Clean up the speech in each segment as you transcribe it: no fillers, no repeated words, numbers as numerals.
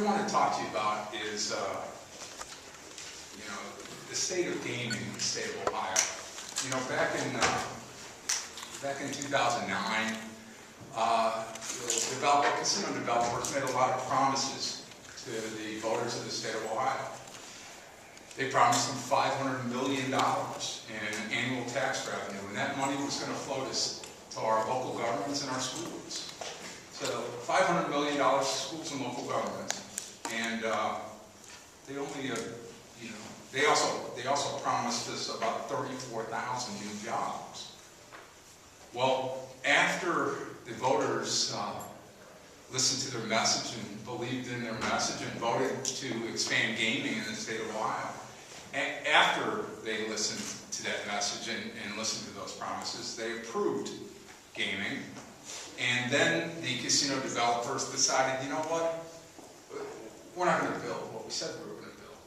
I want to talk to you about is, the state of gaming in the state of Ohio. Back in 2009, casino developers made a lot of promises to the voters of the state of Ohio. They promised them $500 million in annual tax revenue, and that money was going to flow to our local governments and our schools. So $500 million to schools and local governments, and they only, they also promised us about 34,000 new jobs. Well, after the voters listened to their message and believed in their message and voted to expand gaming in the state of Ohio, after they listened to that message and listened to those promises, they approved gaming. And then the casino developers decided, you know what? We're not going to build what we said we were going to build.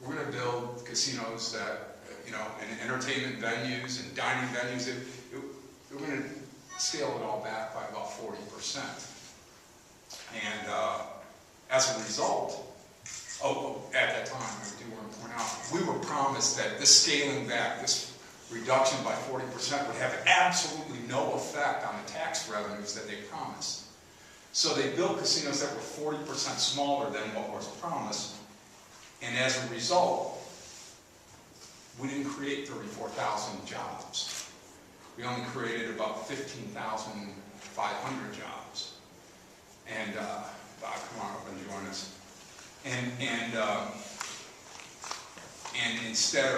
We're going to build casinos that, and entertainment venues and dining venues. We're going to scale it all back by about 40%. And as a result, at that time, I do want to point out, we were promised that this scaling back, this reduction by 40% would have absolutely no effect on the tax revenues that they promised. So they built casinos that were 40% smaller than what was promised, and as a result, we didn't create 34,000 jobs. We only created about 15,500 jobs. And Bob, come on up and join us. And instead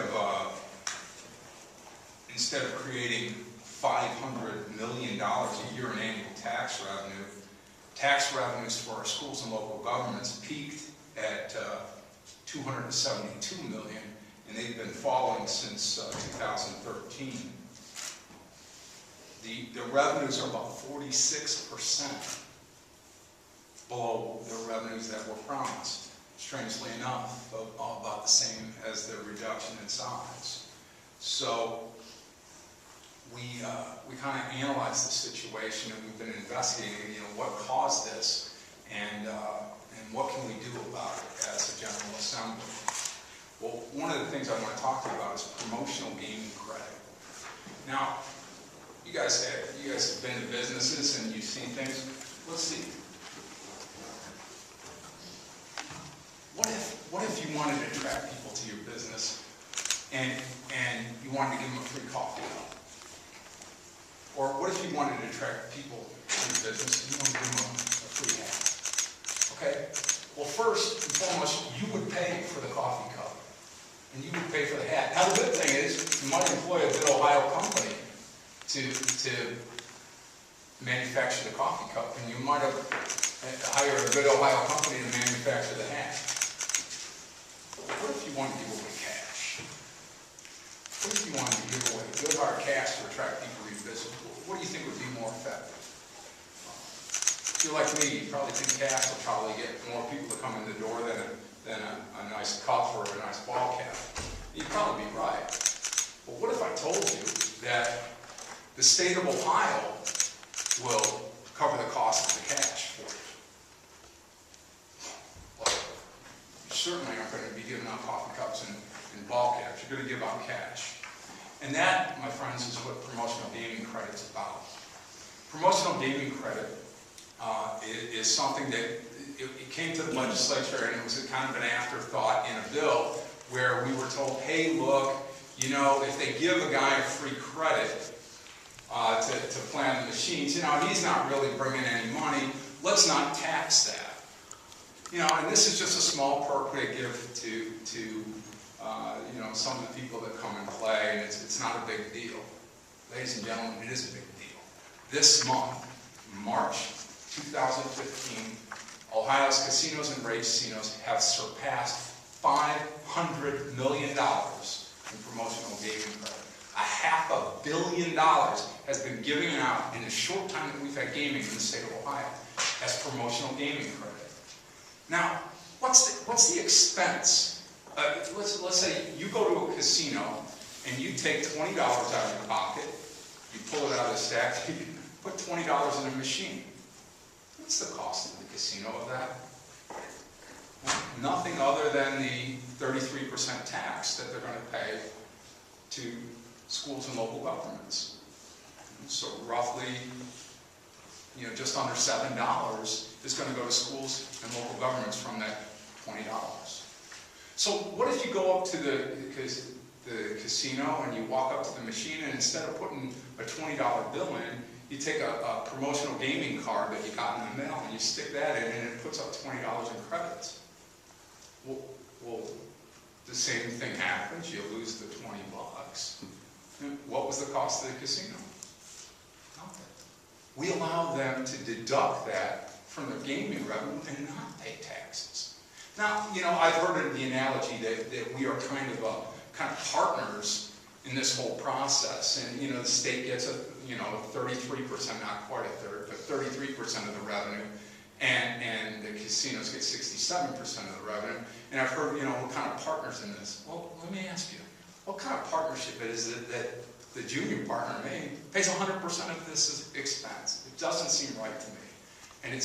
of creating $500 million a year in annual tax revenues for our schools and local governments peaked at $272 million, and they've been falling since 2013. The revenues are about 46% below the revenues that were promised. Strangely enough, about the same as the reduction in size. So we kind of analyzed the situation, and we've been investigating, what caused this, and what can we do about it as a General Assembly. Well, one of the things I want to talk to you about is promotional gaming credit. Now, you guys have been to businesses and you've seen things. Let's see. What if you wanted to attract people to your business and you wanted to give them a free coffee cup? Or what if you wanted to attract people to your business and you wanted to give them a free hat? Okay? Well, first and foremost, you would pay for the coffee cup and you would pay for the hat. Now, the good thing is you might employ a good Ohio company to manufacture the coffee cup, and you might have hire a good Ohio company to manufacture the hat. What if you wanted to give away cash? What if you wanted to give away good hard cash to attract people to your business? What do you think would be more effective? If you're like me, you probably think cash will probably get more people to come in the door than a nice cup or a nice ball cap. You'd probably be right. But what if I told you that the state of Ohio will cover the cost of the cash for you? Well, you certainly aren't going to be giving out coffee cups and ball caps. You're going to give out cash. And that, my friends, is what promotional gaming credit is about. Promotional gaming credit is something that it came to the legislature, and it was kind of an afterthought in a bill where we were told, hey, look, if they give a guy a free credit to plan the machines, he's not really bringing any money. Let's not tax that. And this is just a small perk they give to some of the people that come and play, and it's not a big deal. Ladies and gentlemen, it is a big deal. This month, March 2015, Ohio's casinos and race-casinos have surpassed $500 million in promotional gaming credit. $500 million has been given out in the short time that we've had gaming in the state of Ohio as promotional gaming credit. Now, what's the expense? Let's say you go to a casino and you take $20 out of your pocket, you pull it out of the stack, you put $20 in a machine. What's the cost of the casino of that? nothing other than the 33% tax that they're going to pay to schools and local governments. So roughly, just under $7 is going to go to schools and local governments from that $20. So what if you go up to the casino and you walk up to the machine, and instead of putting a $20 bill in, you take a promotional gaming card that you got in the mail and you stick that in, and it puts up $20 in credits? Well, the same thing happens. You lose the $20. What was the cost of the casino? Nothing. We allow them to deduct that from their gaming revenue and not pay taxes. Now, I've heard of the analogy that we are kind of partners in this whole process, and the state gets 33%, not quite a third, but 33% of the revenue, and the casinos get 67% of the revenue. And I've heard, what kind of partners in this? Well, let me ask you, what kind of partnership is it that the junior partner pays 100% of this expense? It doesn't seem right to me.